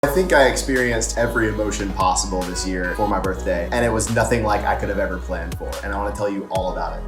I think I experienced every emotion possible this year for my birthday, and it was nothing like I could have ever planned for, and I want to tell you all about it.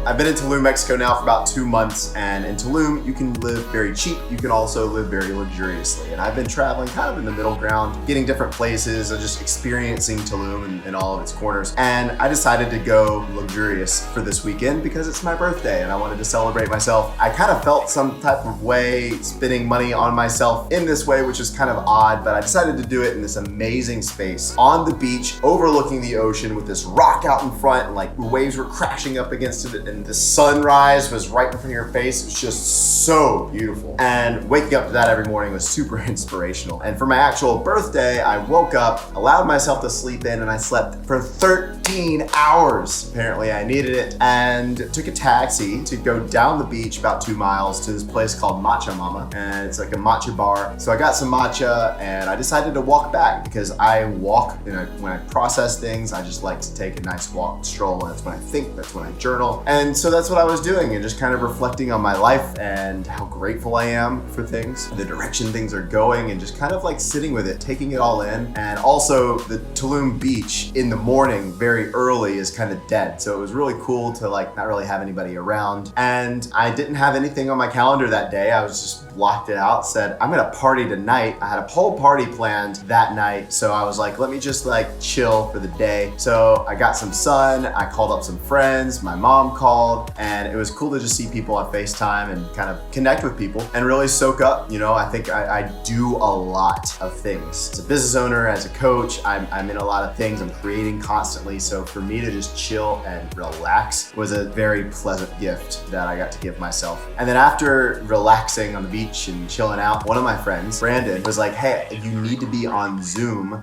I've been in Tulum, Mexico now for about 2 months, and in Tulum, you can live very cheap. You can also live very luxuriously. And I've been traveling kind of in the middle ground, getting different places and just experiencing Tulum in all of its corners. And I decided to go luxurious for this weekend because it's my birthday and I wanted to celebrate myself. I kind of felt some type of way spending money on myself in this way, which is kind of odd, but I decided to do it in this amazing space on the beach, overlooking the ocean with this rock out in front, and like waves were crashing up against it. And the sunrise was right in front of your face. It was just so beautiful. And waking up to that every morning was super inspirational. And for my actual birthday, I woke up, allowed myself to sleep in, and I slept for 13 hours. Apparently I needed it, and took a taxi to go down the beach about 2 miles to this place called Matcha Mama. And it's like a matcha bar. So I got some matcha and I decided to walk back because I walk, when I process things, I just like to take a nice walk, stroll. That's when I think, that's when I journal. And so that's what I was doing, and just kind of reflecting on my life and how grateful I am for things, the direction things are going, and just kind of like sitting with it, taking it all in. And also the Tulum beach in the morning very early is kind of dead. So it was really cool to like not really have anybody around. And I didn't have anything on my calendar that day. I was just blocked it out, said, I'm gonna party tonight. I had a whole party planned that night. So I was like, let me just like chill for the day. So I got some sun, I called up some friends, my mom called, and it was cool to just see people on FaceTime and kind of connect with people and really soak up. I think I do a lot of things. As a business owner, as a coach, I'm in a lot of things. I'm creating constantly. So for me to just chill and relax was a very pleasant gift that I got to give myself. And then after relaxing on the beach and chilling out, one of my friends, Brandon, was like, hey, you need to be on Zoom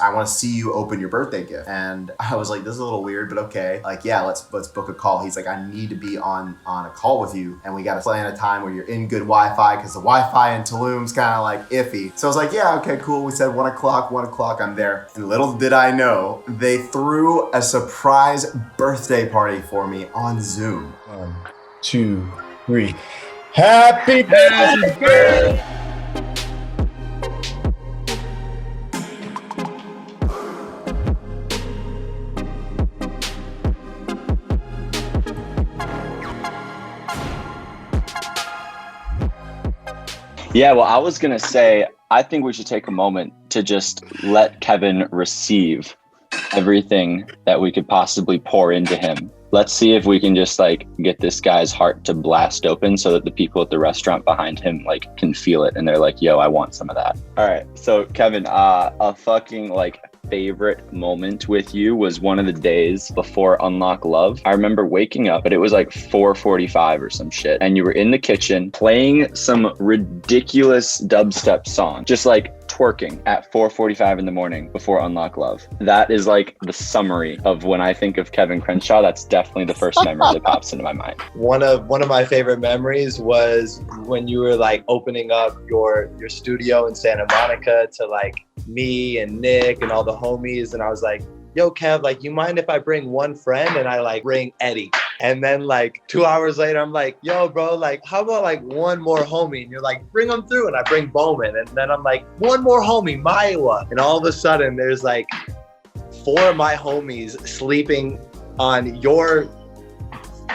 I want to see you open your birthday gift. And I was like, this is a little weird, but okay. Like, yeah, let's book a call. He's like, I need to be on a call with you, and we got to plan a time where you're in good Wi-Fi, because the Wi-Fi in Tulum's kind of like iffy. So I was like, yeah, okay, cool. We said 1 o'clock, I'm there. And little did I know, they threw a surprise birthday party for me on Zoom. 1, 2, 3. Happy birthday! Yeah, well, I was going to say, I think we should take a moment to just let Kevin receive everything that we could possibly pour into him. Let's see if we can just like get this guy's heart to blast open so that the people at the restaurant behind him like can feel it and they're like, yo, I want some of that. All right. So Kevin, a fucking like favorite moment with you was one of the days before Unlock Love. I remember waking up, but it was like 4:45 or some shit. And you were in the kitchen playing some ridiculous dubstep song, just like twerking at 4:45 in the morning before Unlock Love. That is like the summary of when I think of Kevin Crenshaw. That's definitely the first memory that pops into my mind. One of my favorite memories was when you were like opening up your studio in Santa Monica to like me and Nick and all the homies, and I was like, yo Kev, like, you mind if I bring one friend? And I like bring Eddie. And then like 2 hours later, I'm like, yo bro, like how about like one more homie? And you're like, bring them through. And I bring Bowman. And then I'm like, one more homie, Maiwa. And all of a sudden there's like 4 of my homies sleeping on your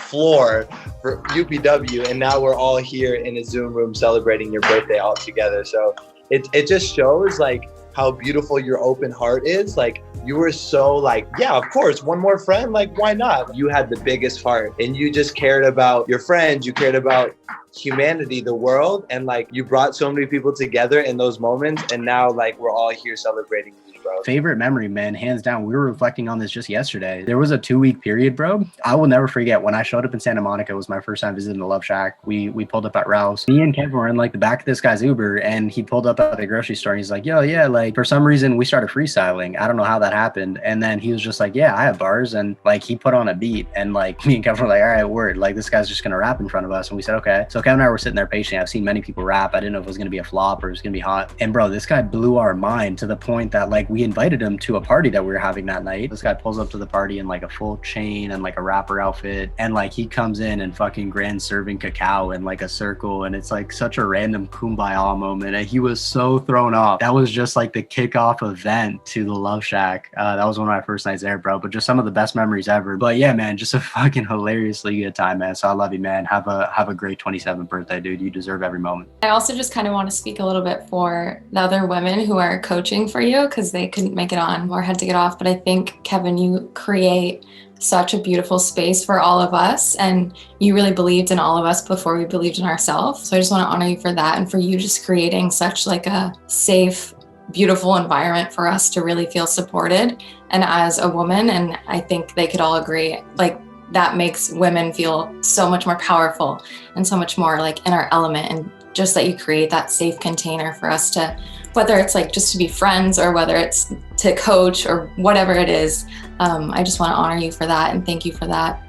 floor for UPW. And now we're all here in a Zoom room celebrating your birthday all together. So it just shows like how beautiful your open heart is. Like, you were so like, yeah, of course, one more friend, like, why not? You had the biggest heart, and you just cared about your friends, you cared about humanity, the world, and like you brought so many people together in those moments, and now like we're all here celebrating you, bro. Favorite memory, man, hands down. We were reflecting on this just yesterday. There was a 2-week period, bro. I will never forget when I showed up in Santa Monica. It was my first time visiting the Love Shack. We pulled up at Rouse. Me and Kevin were in like the back of this guy's Uber, and he pulled up at the grocery store, and he's like, yo, yeah, like for some reason we started freestyling. I don't know how that happened. And then he was just like, yeah, I have bars, and like he put on a beat, and like me and Kevin were like, all right, word, like this guy's just gonna rap in front of us. And we said, okay. So So Kevin and I were sitting there patiently. I've seen many people rap. I didn't know if it was going to be a flop or it was going to be hot. And bro, this guy blew our mind to the point that like we invited him to a party that we were having that night. This guy pulls up to the party in like a full chain and like a rapper outfit. And like he comes in and fucking grand serving cacao in like a circle. And it's like such a random kumbaya moment. And he was so thrown off. That was just like the kickoff event to the Love Shack. That was one of my first nights there, bro. But just some of the best memories ever. But yeah, man, just a fucking hilariously good time, man. So I love you, man. Have a great 27th birthday, dude. You deserve every moment. I also just kind of want to speak a little bit for the other women who are coaching for you because they couldn't make it on or had to get off. But I think, Kevin, you create such a beautiful space for all of us, and you really believed in all of us before we believed in ourselves. So I just want to honor you for that and for you just creating such like a safe, beautiful environment for us to really feel supported. And as a woman, and I think they could all agree, like that makes women feel so much more powerful and so much more like in our element. And just that you create that safe container for us to, whether it's like just to be friends or whether it's to coach or whatever it is, I just want to honor you for that and thank you for that.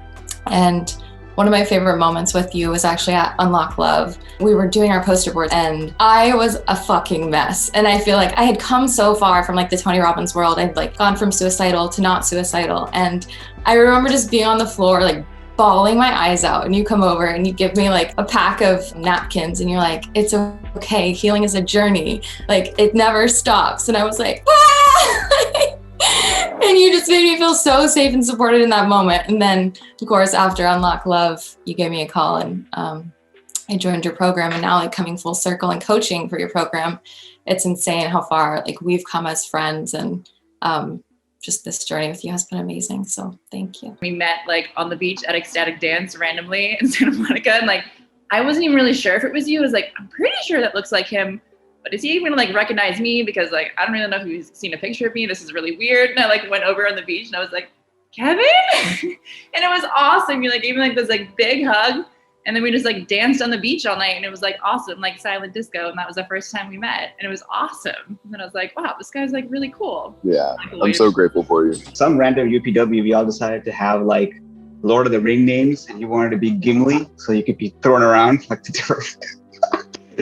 And one of my favorite moments with you was actually at Unlock Love. We were doing our poster board and I was a fucking mess. And I feel like I had come so far from like the Tony Robbins world. I'd like gone from suicidal to not suicidal. And I remember just being on the floor, like bawling my eyes out, and you come over and you give me like a pack of napkins and you're like, it's okay, healing is a journey, like it never stops. And I was like, ah! And you just made me feel so safe and supported in that moment. And then of course after Unlock Love, you gave me a call and I joined your program, and now like coming full circle and coaching for your program, it's insane how far like we've come as friends, and just this journey with you has been amazing. So thank you. We met like on the beach at Ecstatic Dance randomly in Santa Monica. And like, I wasn't even really sure if it was you. I was like, I'm pretty sure that looks like him, but is he even like recognize me? Because like, I don't really know if he's seen a picture of me. This is really weird. And I like went over on the beach and I was like, Kevin? And it was awesome. You like gave me like this like big hug. And then we just like danced on the beach all night, and it was like awesome, like silent disco. And that was the first time we met, and it was awesome. And then I was like, wow, this guy's like really cool. Yeah, I'm so grateful for you. Some random UPW, we all decided to have like Lord of the Ring names, and you wanted to be Gimli, so you could be thrown around like the different.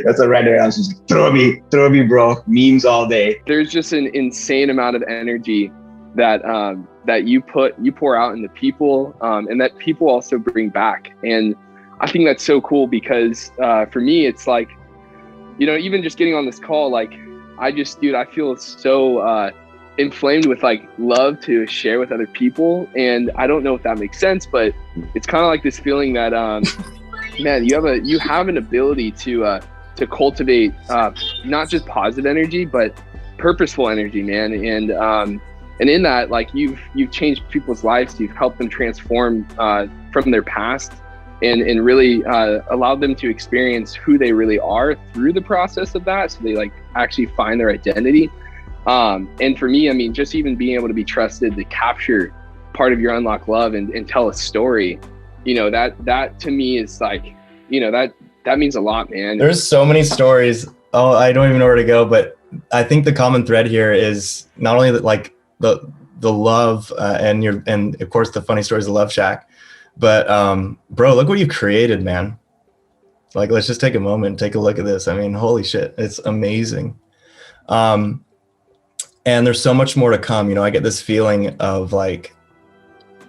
That's a random. I was just like, throw me, bro. Memes all day. There's just an insane amount of energy that that you pour out into people, and that people also bring back. And I think that's so cool because for me, it's like, you know, even just getting on this call, like I feel so inflamed with like love to share with other people. And I don't know if that makes sense, but it's kind of like this feeling that, man, you have an ability to cultivate not just positive energy, but purposeful energy, man. And in that, like you've changed people's lives. You've helped them transform from their past. And really allowed them to experience who they really are through the process of that. So they like actually find their identity. And for me, I mean, just even being able to be trusted to capture part of your Unlock Love and tell a story, you know, that to me is like, you know, that means a lot, man. There's so many stories. Oh, I don't even know where to go, but I think the common thread here is not only that, like the love and of course the funny stories of Love Shack. But bro, look what you created, man. Like, let's just take a moment and take a look at this. I mean, holy shit, it's amazing. And there's so much more to come. You know, I get this feeling of like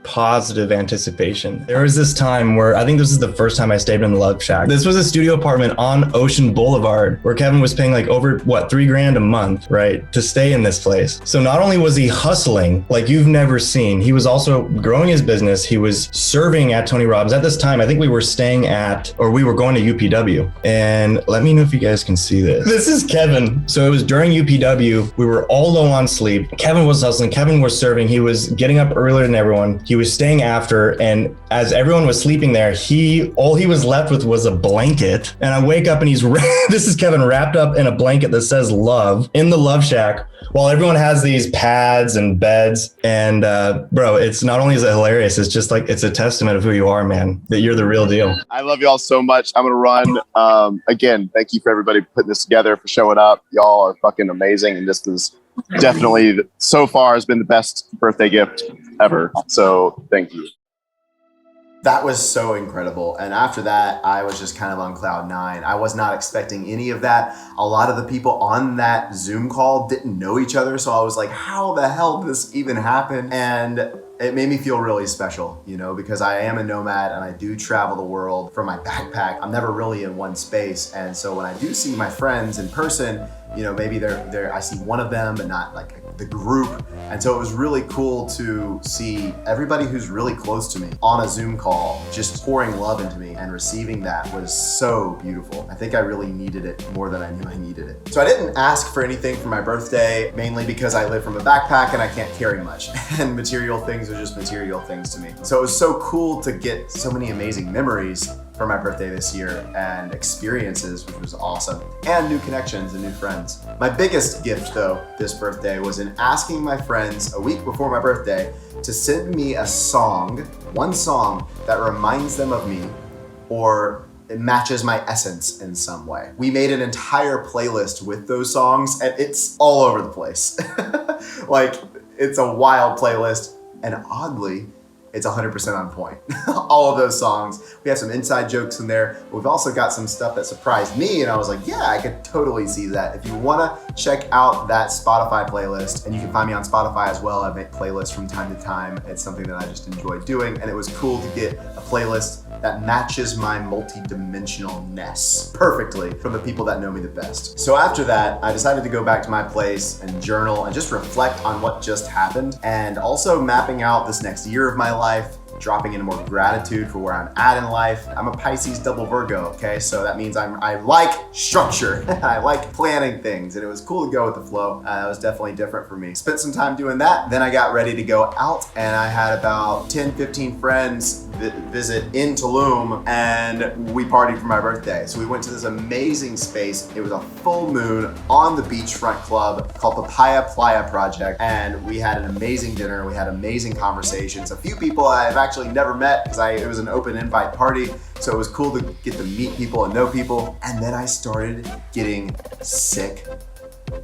positive anticipation. There was this time where I think this is the first time I stayed in the Love Shack. This was a studio apartment on Ocean Boulevard where Kevin was paying like over $3,000 a month, right, to stay in this place. So not only was he hustling like you've never seen, he was also growing his business. He was serving at Tony Robbins. At this time, I think we were going to UPW. And let me know if you guys can see this. This is Kevin. So it was during UPW. We were all low on sleep. Kevin was hustling. Kevin was serving. He was getting up earlier than everyone. He was staying after, and as everyone was sleeping there, all he was left with was a blanket. And I wake up and this is Kevin wrapped up in a blanket that says love in the Love Shack, while everyone has these pads and beds. And bro, it's not only is it hilarious, it's just like, it's a testament of who you are, man, that you're the real deal. I love y'all so much. I'm gonna run. Again, thank you for everybody putting this together, for showing up. Y'all are fucking amazing, and this is definitely so far has been the best birthday gift ever. So thank you. That was so incredible. And after that, I was just kind of on cloud nine. I was not expecting any of that. A lot of the people on that Zoom call didn't know each other. So I was like, how the hell did this even happen? And it made me feel really special, you know, because I am a nomad and I do travel the world from my backpack. I'm never really in one space. And so when I do see my friends in person, you know, maybe I see one of them, but not like the group. And so it was really cool to see everybody who's really close to me on a Zoom call, just pouring love into me, and receiving that was so beautiful. I think I really needed it more than I knew I needed it. So I didn't ask for anything for my birthday, mainly because I live from a backpack and I can't carry much. And material things are just material things to me. So it was so cool to get so many amazing memories for my birthday this year, and experiences, which was awesome, and new connections and new friends. My biggest gift though this birthday was in asking my friends a week before my birthday to send me a song, one song that reminds them of me or it matches my essence in some way. We made an entire playlist with those songs and it's all over the place. Like, it's a wild playlist, and oddly, it's 100% on point. All of those songs. We have some inside jokes in there. We've also got some stuff that surprised me, and I was like, yeah, I could totally see that. If you wanna check out that Spotify playlist, and you can find me on Spotify as well, I make playlists from time to time. It's something that I just enjoy doing, and it was cool to get a playlist that matches my multi-dimensionalness perfectly from the people that know me the best. So after that, I decided to go back to my place and journal and just reflect on what just happened, and also mapping out this next year of my life, dropping into more gratitude for where I'm at in life. I'm a Pisces double Virgo, okay? So that means I like structure. I like planning things, and it was cool to go with the flow. It was definitely different for me. Spent some time doing that. Then I got ready to go out, and I had about 10, 15 friends visit in Tulum, and we partied for my birthday. So we went to this amazing space. It was a full moon on the beachfront club called Papaya Playa Project, and we had an amazing dinner. We had amazing conversations. A few people I've actually never met because it was an open invite party. So it was cool to get to meet people and know people. And then I started getting sick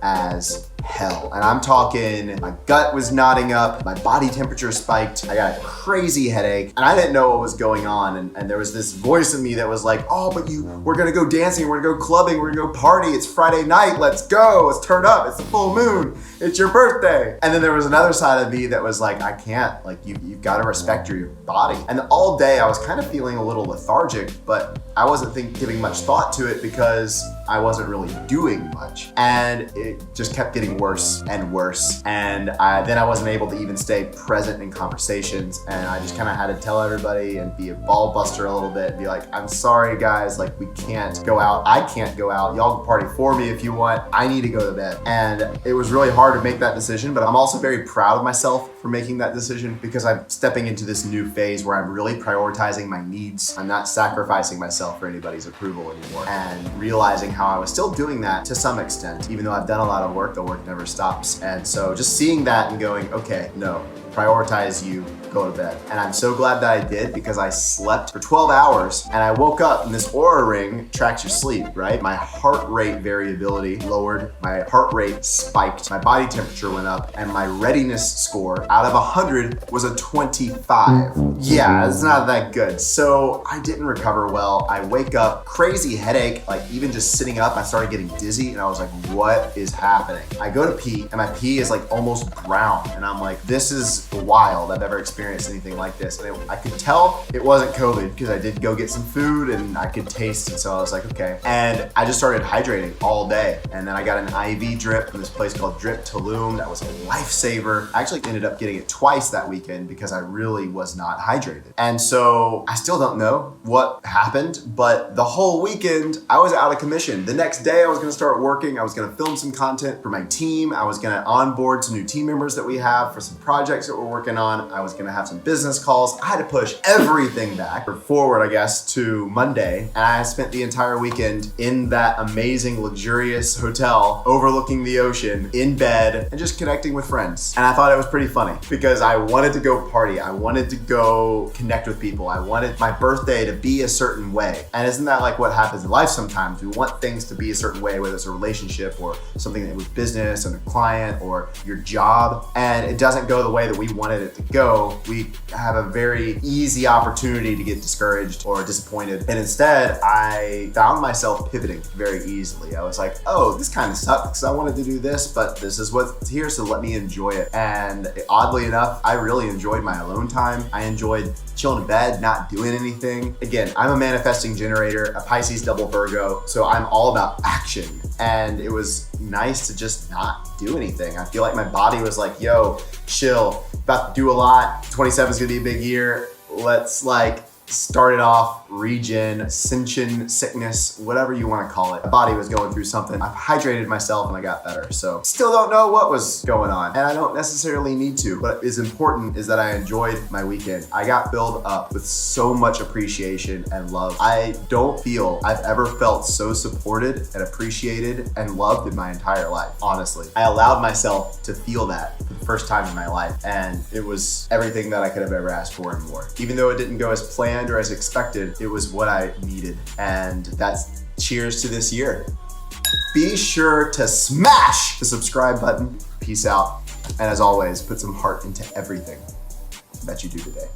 as hell. And I'm talking, my gut was knotting up, my body temperature spiked, I got a crazy headache, and I didn't know what was going on. And there was this voice in me that was like, oh, but we're gonna go dancing, we're gonna go clubbing, we're gonna go party, it's Friday night, let's go, let's turn up, it's the full moon, it's your birthday. And then there was another side of me that was like, I can't, like you've gotta respect your body. And all day I was kind of feeling a little lethargic, but I wasn't giving much thought to it because I wasn't really doing much. And it just kept getting worse and worse. And then I wasn't able to even stay present in conversations. And I just kind of had to tell everybody and be a ball buster a little bit and be like, I'm sorry guys, like we can't go out. I can't go out. Y'all can party for me if you want. I need to go to bed. And it was really hard to make that decision, but I'm also very proud of myself for making that decision because I'm stepping into this new phase where I'm really prioritizing my needs. I'm not sacrificing myself for anybody's approval anymore, and realizing how I was still doing that to some extent. Even though I've done a lot of work, the work never stops. And so just seeing that and going, okay, no, prioritize you, go to bed. And I'm so glad that I did because I slept for 12 hours and I woke up, and this Aura ring tracks your sleep, right? My heart rate variability lowered, my heart rate spiked, my body temperature went up, and my readiness score out of 100 was a 25. Yeah, it's not that good. So I didn't recover well. I wake up, crazy headache, like even just sitting up, I started getting dizzy and I was like, what is happening? I go to pee and my pee is like almost brown. And I'm like, this is wild. I've never experienced anything like this. And I could tell it wasn't COVID because I did go get some food and I could taste it. So I was like, okay. And I just started hydrating all day. And then I got an IV drip from this place called Drip Tulum. That was a lifesaver. I actually ended up getting it twice that weekend because I really was not hydrated. And so I still don't know what happened, but the whole weekend I was out of commission. The next day I was gonna start working. I was gonna film some content for my team. I was gonna onboard some new team members that we have for some projects that we're working on. I was gonna have some business calls. I had to push everything back, or forward, I guess, to Monday. And I spent the entire weekend in that amazing, luxurious hotel overlooking the ocean, in bed, and just connecting with friends. And I thought it was pretty funny because I wanted to go party. I wanted to go connect with people. I wanted my birthday to be a certain way. way. And isn't that like what happens in life sometimes? We want things to be a certain way, whether it's a relationship or something with business and a client or your job, and it doesn't go the way that we wanted it to go. We have a very easy opportunity to get discouraged or disappointed. And instead, I found myself pivoting very easily. I was like, oh, this kind of sucks. I wanted to do this, but this is what's here, so let me enjoy it. And oddly enough, I really enjoyed my alone time. I enjoyed chilling in bed, not doing anything. Again, I'm a manifesting generator, a Pisces double Virgo, so I'm all about action. And it was nice to just not do anything. I feel like my body was like, yo, chill, about to do a lot. 27 is gonna be a big year. Let's like start it off, regen, ascension, sickness, whatever you want to call it. My body was going through something. I hydrated myself and I got better. So still don't know what was going on, and I don't necessarily need to. What is important is that I enjoyed my weekend. I got filled up with so much appreciation and love. I don't feel I've ever felt so supported and appreciated and loved in my entire life, honestly. I allowed myself to feel that for the first time in my life, and it was everything that I could have ever asked for and more. Even though it didn't go as planned or as expected, it was what I needed. And that's cheers to this year. Be sure to smash the subscribe button. Peace out. And as always, put some heart into everything that you do today.